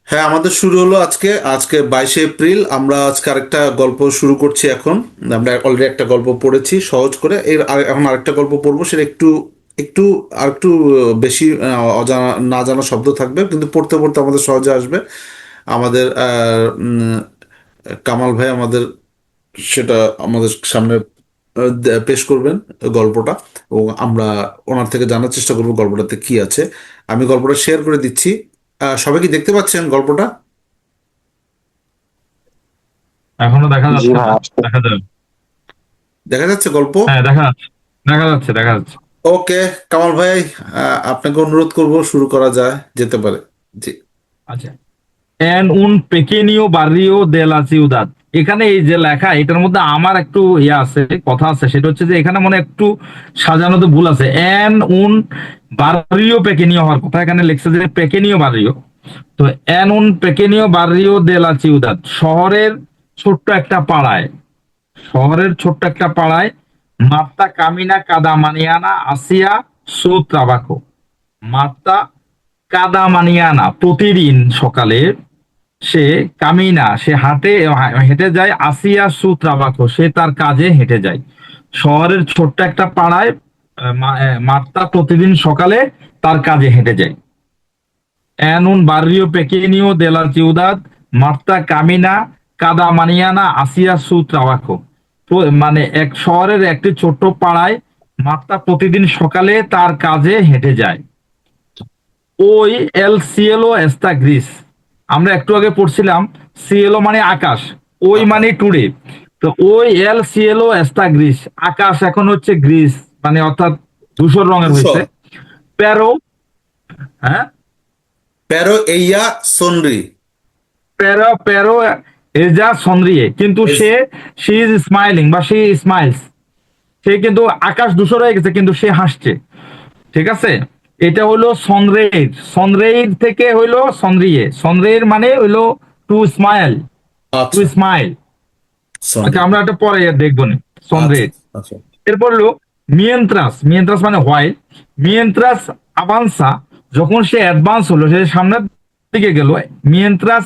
হ্যাঁ, আমাদের শুরু হলো আজকে আজকে 22শে এপ্রিল। আমরা আজকে আরেকটা গল্প শুরু করছি। এখন আমরা অলরেডি একটা গল্প পড়েছি সহজ করে, এখন আরেকটা গল্প পড়বো। সেটা একটু একটু আর একটু বেশি অজানা না জানা শব্দ থাকবে, কিন্তু পড়তে পড়তে আমাদের সহজে আসবে। আমাদের কামাল ভাই আমাদের সেটা আমাদের সামনে পেশ করবেন গল্পটা, এবং আমরা ওনার থেকে জানার চেষ্টা করবো গল্পটাতে কি আছে। আমি গল্পটা শেয়ার করে দিচ্ছি। সবাই কি দেখতে পাচ্ছেন গল্পটা? এখনো দেখা জি যাচ্ছে ভাই না। আসতে দেখা যাবে। দেখা যাচ্ছে গল্প? হ্যাঁ, দেখা যাচ্ছে, দেখা যাচ্ছে, দেখা যাচ্ছে। ওকে, কামাল ভাই, আপনাকে অনুরোধ করব, শুরু করা যায় যেতে পারে। জি। আচ্ছা, en un pequeño barrio de la ciudad। এখানে এই যে লেখা, এটার মধ্যে আমার একটু আছে, কথা আছে। সেটা হচ্ছে যে এখানে মনে একটু সাজানোতে ভুল আছে। en un barrio pequeño হওয়ার কথা, এখানে লিখছে যে pequeño barrio। তো en un pequeño barrio de la ciudad, শহরের ছোট্ট একটা পাড়ায়, শহরের ছোট্ট একটা পাড়ায় মাত্তা কামিনা কাদা মানিয়ানা আসিয়া সু ত্রাবাকো। মাত্তা কাদা মানিয়ানা, প্রতিদিন সকালে সে কামিনা, সে হেঁটে যায়, আসিয়া সু ত্রাবাকো, সে তার কাজে হেঁটে যায়। শহরের ছোট্ট একটা পাড়ায় মাত্তা প্রতিদিন সকালে তার কাজে হেঁটে যায়। En un barrio pequeño de la ciudad, Marta camina cada mañana hacia su trabajo। মানে এক শহরের একটি ছোট্ট পাড়ায় মার্তা প্রতিদিন সকালে তার কাজে হেঁটে যায়। ওই এল সিয়েলো এস্তা গ্রিস, আমরা একটু আগে পড়ছিলাম সিয়েলো মানে আকাশ, ওই আকাশ। মানে টুডে। তো ওই এল সিয়েলো এস্তা গ্রিস, আকাশ এখন হচ্ছে গ্রিস, মানে অর্থাৎ ধূসর রঙের হয়েছে। ধূসর। প্যারো, হ্যাঁ, প্যারো এইয়া সনরি। প্যারো প্যারো এজা সন্দ্রিয়ে, কিন্তু এস। সে ইজ স্মাইলিং বা সে স্মাইলস। সে কিন্তু, আকাশ ধূসর হয়ে গেছে কিন্তু সে হাসছে। ঠিক আছে। এটা হলো সন্দ্রের, সন্দ্রের থেকে হইলো সন্দ্রিয়ে, সন্দ্রের মানে হইলো টু স্মাইল, টু আচ্ছা। স্মাইল। আচ্ছা, সনরি। আমরা একটা পরে দেখবো নি আচ্ছা সন্দ্রের। আচ্ছা। এরপর হলো মিয়েন্ত্রাস, মিয়েন্ত্রাস মানে হোয়াইল। মিয়েন্ত্রাস আভান্সা, যখন সে অ্যাডভান্স হলো, সে সামনের দিকে গেল। মিয়েন্ত্রাস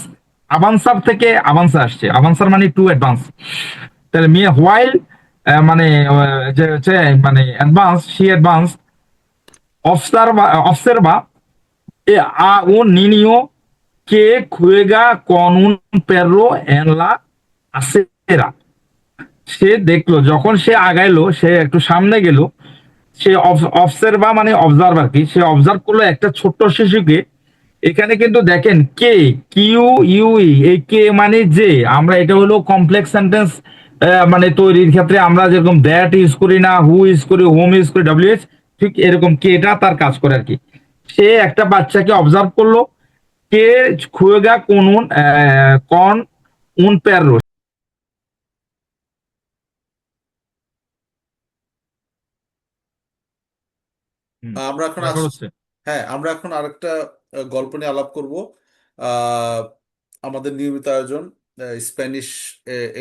আভান্সার থেকে আভান্সা আসছে, আভান্সার মানে টু অ্যাডভান্স। তাহলে মিয়ে হোয়াইল মানে যে হচ্ছে মানে অ্যাডভান্স, সি অ্যাডভান্স অবসার্ভা, অবসার্ভা এ আ un niño que juega con un perro en la acera। সে দেখলো, যখন সে আগাইলো, সে একটু সামনে গেল, সে অবসার্ভা মানে অবজার্ভার কি, সে অবজার্ভ করলো একটা ছোট্ট শিশুকে। এখানে কিন্তু দেখেন কে, কিউ ইউ ই, এই কে মানে যে, আমরা এটা হলো কমপ্লেক্স সেন্টেন্স মানে তৈরির ক্ষেত্রে আমরা যেরকম দ্যাট ইউজ করি না, হু ইউজ করি, হোম ইউজ করি, ডব্লিউএইচ, ঠিক এরকম কেটা তার কাজ করে আর কি। সে একটা বাচ্চাকে অবজার্ভ করলো, কে খুয়েগা কোন কন উন পেরো। আমরা এখন রেকর্ড হচ্ছে। হ্যাঁ, আমরা এখন আরেকটা গল্প নিয়ে আলাপ করব। আহ, আমাদের নিয়মিত আয়োজন, স্প্যানিশ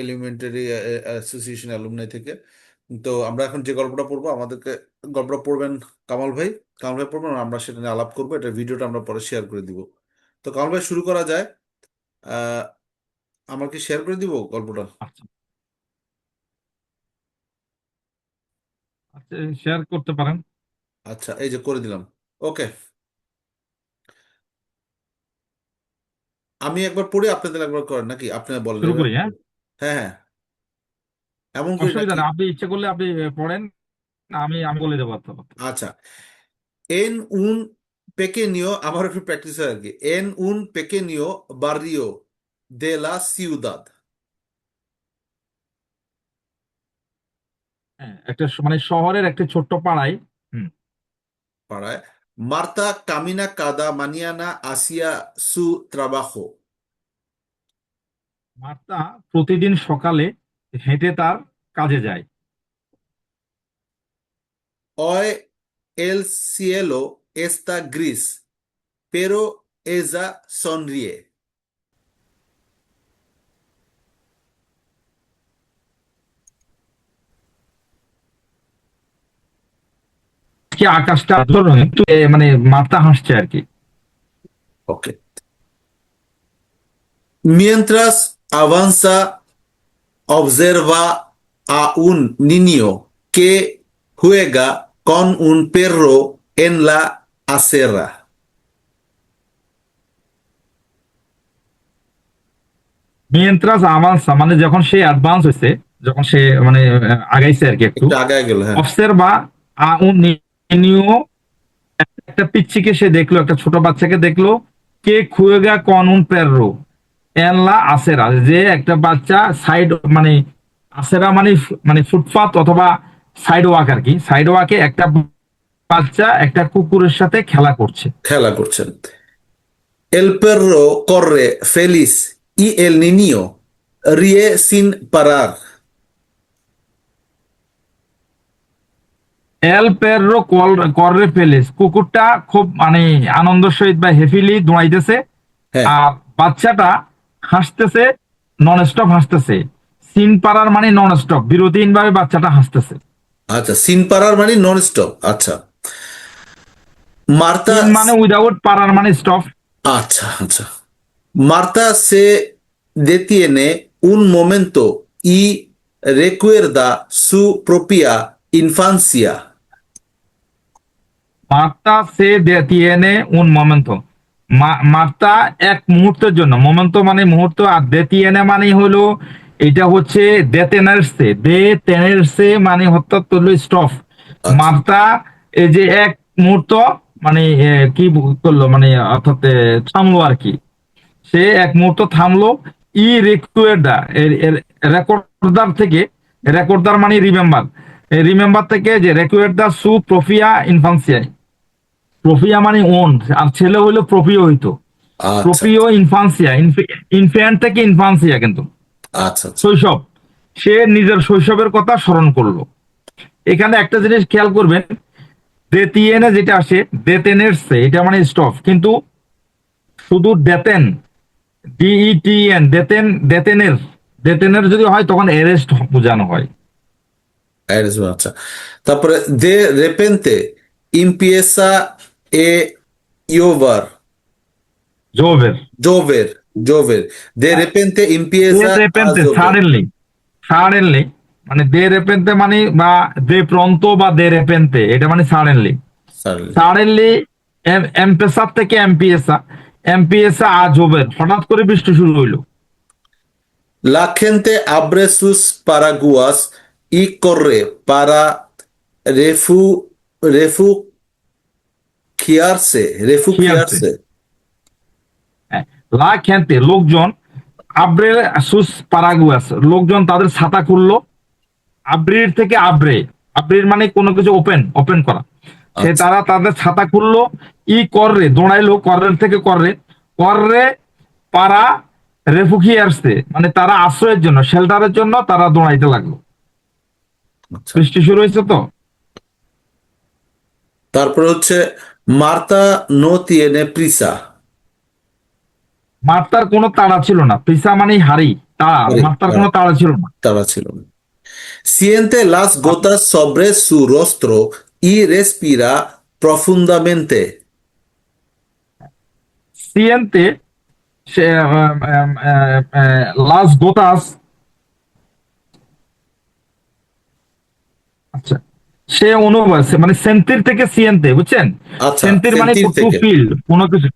এলিমেন্টারি অ্যাসোসিয়েশন অ্যালুমনাই থেকে। তো আমরা এখন যে গল্পটা পড়বো, আমাদেরকে গল্পটা পড়বেন কামাল ভাই। কামাল ভাই পড়বেন, আর আমরা সেটা নিয়ে আলাপ করবো। এটা ভিডিওটা আমরা পরে শেয়ার করে দিব। তো কামাল ভাই, শুরু করা যায়। আহ, আমার কি শেয়ার করে দিব গল্পটা? আচ্ছা, আচ্ছা, শেয়ার করতে পারেন। আচ্ছা, এই যে করে দিলাম। ওকে, আমি একবার পড়ি, আপনাদের একবার করেন নাকি? আপনি বলেন শুরু এবার। করি, হ্যাঁ। হ্যাঁ হ্যাঁ, এমন করি অসুবিধা নাকি? নেই, আপনি ইচ্ছে করলে আপনি পড়েন, আমি আমি বলে দেবো তো। আচ্ছা। এন উন পেকেনিও, আমার একটু প্র্যাকটিস হয় আর কি। এন উন পেকেনিও বার্রিও দে লা সিউদাদ। হ্যাঁ, একটা মানে শহরের একটা ছোট্ট পাড়ায়। হুম। পাড়ায় মার্তা কামিনা কাদা মানিয়ানা আসিয়া সু ত্রাবাজো। মার্তা প্রতিদিন সকালে হেঁটে তার কাজে যায়। Hoy el cielo está gris, pero ella sonríe. কি আকাশটা ধরুন একটু মানে মার্তা হাসছে আর কি। ওকে। Mientras avanza, observa a un niño que juega con un perro en la acera. মিয়েন্ত্রাস আভান্সা মানে যখন সে অ্যাডভান্স হয়েছে, যখন সে মানে আগাইছে আর কি একটু। একটু আগায় গেল, হ্যাঁ। অবসার্ভা আ উন নিনিও, একটা পিচ্চিকে সে দেখলো, একটা ছোট বাচ্চাকে দেখলো। কে খুয়েগা কন উন পেররো এনলা আসেরা, যে একটা বাচ্চা সাইড মানে আসেরা মানে মানে ফুটপাত অথবা সাইড ওয়াক আর কি, সাইড ওয়াকে একটা বাচ্চা একটা কুকুরের সাথে খেলা করছে। খেলা করছেন। El perro corre feliz y el niño ríe sin parar. এল পেররো কররে ফেলিস, কুকুরটা খুব মানে আনন্দের সহিত বা হেফিলি দৌড়াইতেছে, হ্যাঁ। আর বাচ্চাটা হাসতেছে, নন স্টপ হাসতেছে। সিন পারার মানে নন স্টপ, বিরতিহীন ভাবে বাচ্চাটা হাসতেছে। আচ্ছা, সিন পারার মানে নন স্টপ। আচ্ছা, মার্তা। সিন মানে উইদাউট, পারার মানে স্টপ। আচ্ছা আচ্ছা। Marta se detiene un momento y recuerda su propia infancia. মার্তা সে তিয়েনে উন মোমেন্টো, মার্তা এক মুহূর্তের জন্য, মোমেন্টো মানে মুহূর্ত, আর দেতিয়েনে মানে হলো এটা হচ্ছে দেতেনার্সে, দে তেনার্সে মানে অর্থাৎ হলো স্টপ। আচ্ছা মার্তা এই যে এক মুহূর্ত মানে কি করলো মানে অর্থাৎ থামলো আর কি, সে এক মুহূর্ত থামলো। ই রেকুয়েরদা, রেকর্ডার থেকে, রেকর্ডার মানে রিমেম্বার, রিমেম্বার থেকে যে রেকুয়েরদা সু প্রফিয়া ইনফান্সিয়া, প্রফিয়া মানে ওন, আর ছেলে হইলো প্রফিও হইতো। আচ্ছা প্রফিও ইনফান্সিয়া, ইনফ্যান্ট থেকে ইনফান্সিয়া কিন্তু আচ্ছা আচ্ছা। শৈশব, সে নিজের শৈশবের কথা স্মরণ করলো। এখানে একটা জিনিস খেয়াল করবেন, দেতিয়েনে যেটা আসে, দেতেনের সে এটা মানে স্টপ, কিন্তু শুধু দেতেন, ডিইটিএন দেতেন, দেতেনের, দেতেনের যদি হয় তখন অ্যারেস্ট বোঝানো হয়। আচ্ছা, তারপরে de repente empieza a llover. জোবের, Llover, llover. De repente দে empieza a রেপেন্তে llover. সাডেনলি, সাডেনলি মানে দে রেপেন্তে মানে বা দে প্রন্ত বা দে রেপেন্তে এটা মানে সাডেনলি। Suddenly. সাডেনলি এমপেসার থেকে এমপিএসা, এমপিএসা আজ হবে, হঠাৎ করে বৃষ্টি শুরু হইলো। La gente abre sus paraguas y corre para শিয়ারছে, refugiarse. লা খেনতে লোকজন, আব্রে সুস পারাগুয়াস লোকজন তাদের ছাতা খুললো। আব্রির থেকে আব্রে, আব্রির মানে কোনো কিছু ওপেন, ওপেন করা। সে আচ্ছা তারা তাদের ছাতা খুললো, ই কররে দৌড়াইলো, কররের থেকে কররে, কররে পারা রেফুগিয়ার্সে মানে তারা আশ্রয়ের জন্য, শেল্টারের জন্য তারা দৌড়াইতে লাগলো। আচ্ছা। বৃষ্টি শুরু হয়েছে তো। তারপর হচ্ছে মার্তা নো tiene prisa. মার্তার কোনো তাড়া ছিল না, পিসা মানে হারি, তাড়া, আরে, মার্তার তারা কোনো তাড়া ছিল না। তারা ছিল না। Siente las gotas sobre su rostro y respira profundamente. সিয়েন্তে সে লাস গোতাস, আচ্ছা, সে অনুভব মানে সেন্তির থেকে সিয়েন্তে, বুঝছেন? আচ্ছা, সেন্তির মানে সেন্টির টু থেকে। ফিল কোনো কিছু,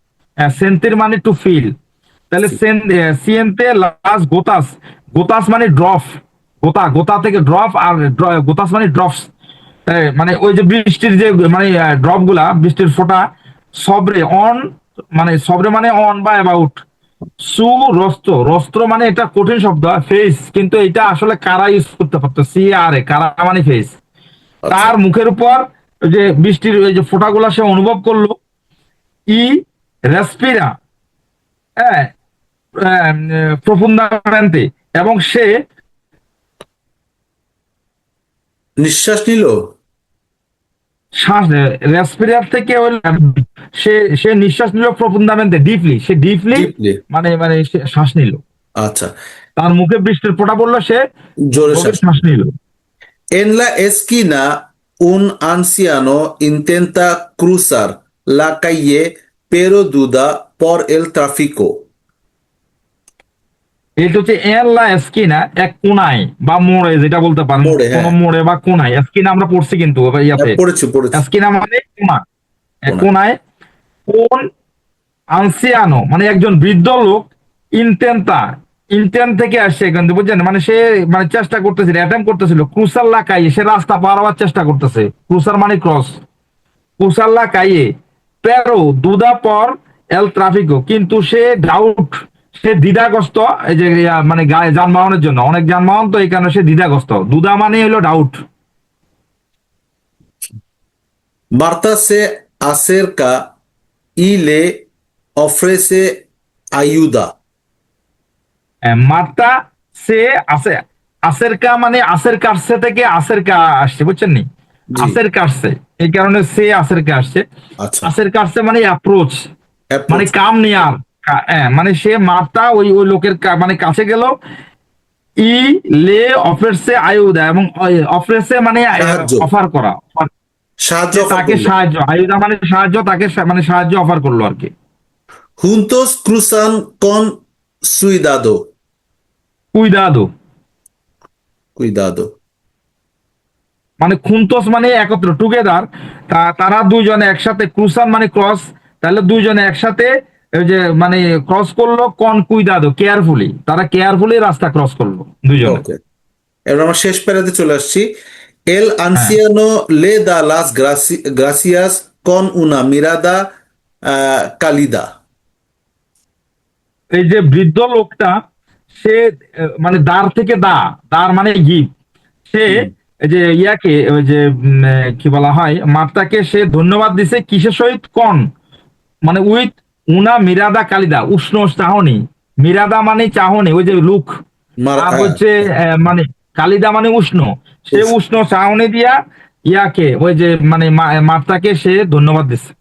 সেন্তির মানে টু ফিল। তাহলে সিয়েন্তে লাস গোতাস, গোতাস মানে ড্রপ, গোতা, গোতা থেকে ড্রপ, আর গোতাস মানে ড্রপস, মানে ওই যে বৃষ্টির যে মানে ড্রপ গুলা, বৃষ্টির ফোঁটা। সবরে অন মানে সবরে মানে অন বা অ্যাবাউট। সু রস্ত্র, রস্ত্র মানে এটা কঠিন শব্দ, ফেস, কিন্তু এটা আসলে কারা ইউজ করতে পারতো, সি আর এ, কারা মানে ফেস। আচ্ছা, তার মুখের উপর ওই যে বৃষ্টির ওই যে ফোঁটাগুলা সে অনুভব করলো। ই রেসপিরা, হ্যাঁ, প্রফুন্দামেন্তে, এবং সে নিঃশ্বাস নিল। শ্বাস, রেসপিরার থেকে সে সে নিঃশ্বাস নিল প্রফুন্দামেন্তে, ডিপলি, সে ডিপলি ডিপলি। মানে মানে সে শ্বাস নিল। আচ্ছা, তার মুখে বৃষ্টির ফোঁটা পড়লো, সে জোরে গভীর শ্বাস শ্বাস নিল। নিল। En la esquina, un anciano intenta cruzar la calle, pero duda por el tráfico. এটা হচ্ছে এন লা এস্কিনা, এক কোনায় বা মোড়ে, যেটা বলতে পারেন মোড়ে, কোন হ্যাঁ। মোড়ে বা কোনায়। এস্কিনা আমরা পড়ছি কিন্তু হ্যাঁ, ইয়াতে, পড়েছি পড়েছি। এস্কিনা মানে কোনা, এক কোনায়। কোনায়। কোন আনসিয়ানো মানে একজন বৃদ্ধ লোক, ইনটেন্তা, ইন্টেন থেকে আসছে এখান থেকে, বুঝছেন, মানে সে মানে চেষ্টা করতেছিল, অ্যাটেম্প করতেছিল, ক্রুসার লাকাই, সে রাস্তা পার হওয়ার চেষ্টা করতেছে, ক্রুসার মানে ক্রস, ক্রুসার লাকাইয়ে পেরো দুদা পর এল ট্রাফিকো, কিন্তু সে ডাউট, সে দ্বিধাগ্রস্ত, এই যে মানে গায়ে যানবাহনের জন্য অনেক যানবাহন, তো এই কারণে সে দ্বিধাগ্রস্ত, দুদা মানে হলো doubt. Marta se acerca y le ofrece ayuda. Marta সে আছে, আসের কা মানে আসের কাটছে থেকে আসের কা আসছে, বুঝছেন নি, জি। আসের কাটছে, এই কারণে সে আসের কা আসছে। আচ্ছা। আসের কাটছে মানে অ্যাপ্রোচ, মানে অ্যাপ্রোচ। কাম নেয়ার, হ্যাঁ, মানে সে মার্তা ওই ওই লোকের মানে কাছে গেল, ই লে অফারসে আয়ুদা, এবং অফারসে মানে সাহায্য। অফার করা, সাহায্য সে অফার তাকে করলো। সাহায্য, আয়ুদা মানে সাহায্য, তাকে মানে সাহায্য অফার করলো আর কি। Juntos cruzan con cuidado. কুইদাদো Cuidado. মানে খুনতোস মানে একত্র, টুগেদার, তারা দুইজনে একসাথে, ক্রুসান মানে ক্রস, তাহলে দুইজনে একসাথে ওই যে মানে ক্রস করলো, কন কুইদাদো কেয়ারফুলি, তারা কেয়ারফুলি রাস্তা ক্রস করলো দুইজনে। ওকে, এবার আমরা শেষ প্যারাতে চলে আসছি। El হ্যাঁ, anciano le da las gracias con una mirada cálida. এই যে বৃদ্ধ লোকটা, সে মানে দ্বার থেকে দ্বার মানে গিফট, সে হুম। এই যে ইয়াকে ওই যে কি বলা হয়, মার্তাকে সে ধন্যবাদ দিছে কিসের সহিত, কন মানে উইথ উনা মিরাদা কালিদা, উষ্ণ চাহনি, মিরাদা মানে চাহনি, ওই যে লুক, আর হ্যাঁ, হচ্ছে মানে কালিদা মানে উষ্ণ, সে উষ্ণ চাহনি দিয়া ইয়াকে ওই যে মানে মার্তাকে সে ধন্যবাদ দিচ্ছে।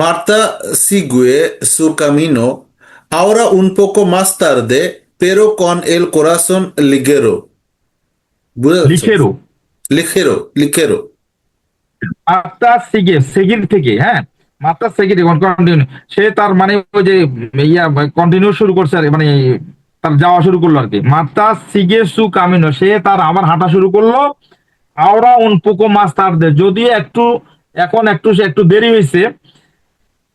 Marta sigue su camino, ahora un poco más tarde, pero con el corazón ligero. বুঝতে পারছো? লিখেরও, লিখেরো, লিখেরো। মাত্রা সিগে সেগির থেকে, হ্যাঁ, মাত্রা সেগির কন্টিনিউ, সে তার মানে ওই যে ইয়া কন্টিনিউ শুরু করছে আর কি, মানে তার যাওয়া শুরু করলো আর কি, মাত্রা সিগে সু কামিনো, সে তার আবার হাঁটা শুরু করলো। আওরা উন পোকো মাছ তার দে, যদিও একটু এখন একটু সে একটু দেরি হয়েছে,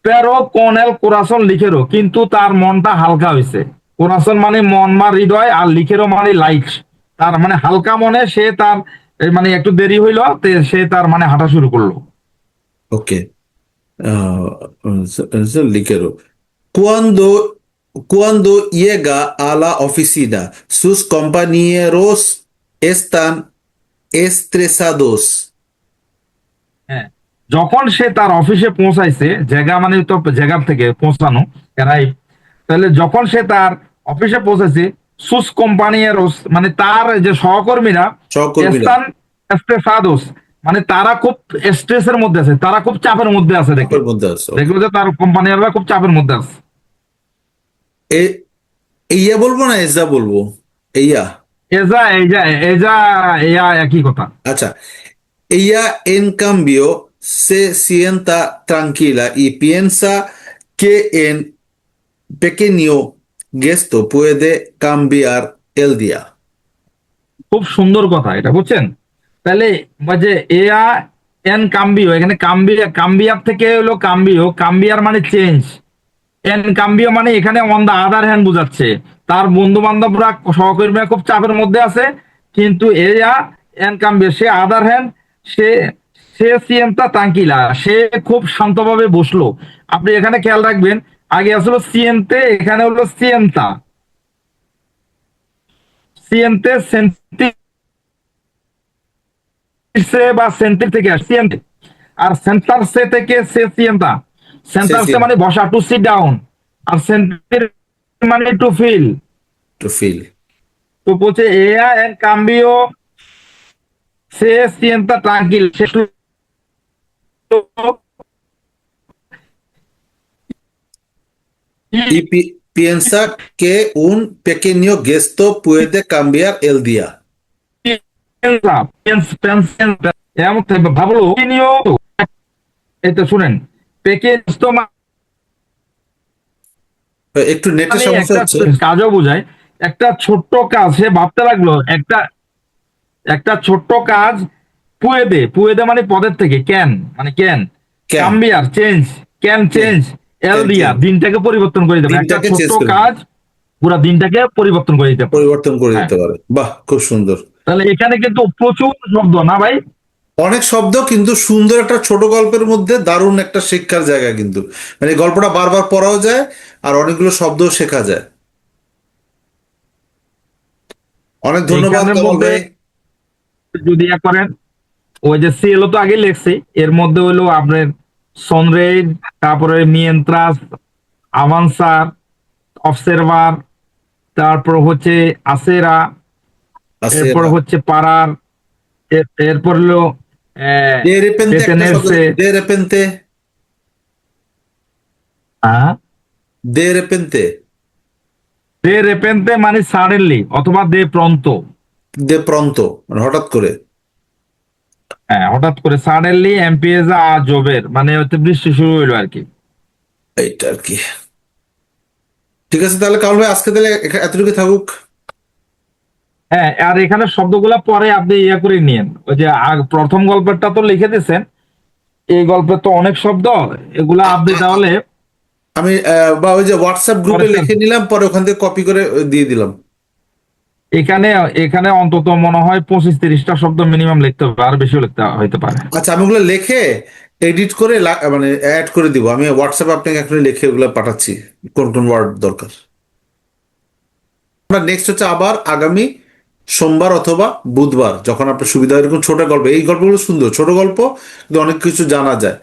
পেরো কোনেল কোরাসন লিখেরো, কিন্তু তার মনটা হালকা হয়েছে, কোরাসন মানে মন বা হৃদয়, আর লিখেরো মানে লাইট, তার মানে হালকা মনে সে তার মানে একটু দেরি হইলো, সে তার মানে হাঁটা শুরু করলো। Ok. Es el ligero. Cuando llega a la oficina, sus compañeros están estresados. হ্যাঁ, যখন সে তার অফিসে পৌঁছাইছে, জায়গা মানে তো জায়গা থেকে পৌঁছানো, এরাই, তাহলে যখন সে তার অফিসে পৌঁছেছে, সুস কোম্পানির মানে তার যে সহকর্মীরা, সহকর্মীরা এস্তান এস্টেসাদোস মানে তারা খুব স্ট্রেসের মধ্যে আছে, তারা খুব চাপের মধ্যে আছে, দেখলো, চাপের মধ্যে আছে। ওকে। দেখলো যে তার কোম্পানিরা খুব চাপের মধ্যে আছে। এ ইয়া বলবো না এজা বলবো? ইয়া। এজা এজা এজা এয়া একই কথা। আচ্ছা। Ella, en cambio, se sienta tranquila y piensa que en pequeño gesto puede cambiar el día. খুব সুন্দর কথা এটা, বুঝছেন, তাহলে যে এয়া এন কাম্বিও, এখানে কাম্বিয়া, কাম্বিয়ার থেকে হলো কাম্বিও, কাম্বিয়ার মানে চেঞ্জ, এন কাম্বিও মানে এখানে অন দা আদার হ্যান্ড বোঝাচ্ছে, তার বন্ধু বান্ধবরা সহকর্মীরা খুব চাপের মধ্যে আছে, কিন্তু এয়া এন কাম্বিও সে আদার হ্যান্ড, সে সে সিয়েন্তা তাঙ্কিলা, সে খুব শান্তভাবে বসলো। আপনি এখানে খেয়াল রাখবেন, আগে আসলে সিয়েন্তে, এখানে হলো সিয়েন্তা, সিয়েন্তে সেন্টি সে বা সেন্টির থেকে সিয়েন্তে, আর সেন্টার সে থেকে সে সিয়েন্তা, Se সেন্টার সে মানে siente বসা, টু সিট ডাউন, আর সেন্টির মানে টু ফিল। to feel. তো বলছে এয়া এন কাম্বিও সে সিয়েন্তা ট্রাঙ্কিল, সে Y piensa que un pequeño gesto puede cambiar el día. এমন ভাবলো এই তো শুনেন, পেকে একটু নেটের মানে সমস্যা একটা হচ্ছে। কাজও বোঝায়, একটা ছোট্ট কাজ সে ভাবতে লাগলো, একটা একটা ছোট্ট কাজ পুয়েদে মানে পদের থেকে ক্যান, মানে ক্যান ক্যান কাম্বিয়ার চেঞ্জ, ক্যান ক্যান চেঞ্জ এল ক্যান দিয়া চেঞ্জ, দিনটাকে পরিবর্তন করে দেবে, একটা দিনটাকে ছোট্ট চেঞ্জ করে দিবে, কাজ পুরা দিনটাকে পরিবর্তন করে দিতে পারে। পরিবর্তন করে হ্যাঁ, দিতে পারে। বাহ, খুব সুন্দর। তাহলে এখানে কিন্তু প্রচুর শব্দ না ভাই? অনেক শব্দ, কিন্তু সুন্দর একটা ছোট গল্পের মধ্যে দারুণ একটা শিক্ষার জায়গা কিন্তু। মানে এই গল্পটা বারবার পড়াও যায়, আর অনেকগুলো শব্দও শেখা যায়। অনেক ধন্যবাদ এইখানের কামাল মধ্যে ভাই। যদি ইয়া করেন, ওই যে সিএলও তো আগে লেখছি, এর মধ্যে হইলো আপনার সনরেইড, তারপরে মিয়েন্ত্রাস, আভান্সার, অবসেরভার, তারপর হচ্ছে আসেরা, আছে এরপর হচ্ছে পারার, এরপর হলো দে রেপেন্তে, একটা শব্দ ডেতেনেরসে। দেখো, দে রেপেন্তে। হ্যাঁ, দে রেপেন্তে, দে রেপেন্তে মানে সাডেনলি অথবা দে প্রন্তো। দে প্রন্ত, মানে হঠাৎ করে। হ্যাঁ, হঠাৎ করে সাডেনলি এমপিএজা আ জোবের মানে হচ্ছে বৃষ্টি শুরু হইলো আর কি। এইটা আর কি। ঠিক আছে তাহলে কামাল ভাই, আজকে তাহলে এতটুকু থাকুক। হ্যাঁ, আর এখানে শব্দগুলা পরে আপনি ইয়ে করে নিয়েন, ওই যে প্রথম গল্পেরটা তো লিখে দিয়েছেন, এই গল্পে তো অনেক শব্দ, এগুলা আ- আপনি আ- আ- তাহলে আমি বা ওই যে হোয়াটসঅ্যাপ গ্রুপে পরে লিখে নিলাম, পরে ওখান থেকে কপি করে দিয়ে দিলাম। এখানে এখানে অন্তত মনে হয় 25-30টা শব্দ মিনিমাম লিখতে হবে, আর বেশিও লিখতে হইতে পারে। আচ্ছা, আমি ওগুলো লিখে এডিট করে মানে অ্যাড করে দিব। আমি হোয়াটসঅ্যাপে আপনাকে এখন লিখে ওগুলো পাঠাচ্ছি, কোন কোন ওয়ার্ড দরকার। আমরা নেক্সট হচ্ছে আবার আগামী সোমবার অথবা বুধবার, যখন আপনার সুবিধা হয়। এরকম ছোট গল্প, এই গল্পগুলো সুন্দর ছোট গল্প, কিন্তু অনেক কিছু জানা যায়।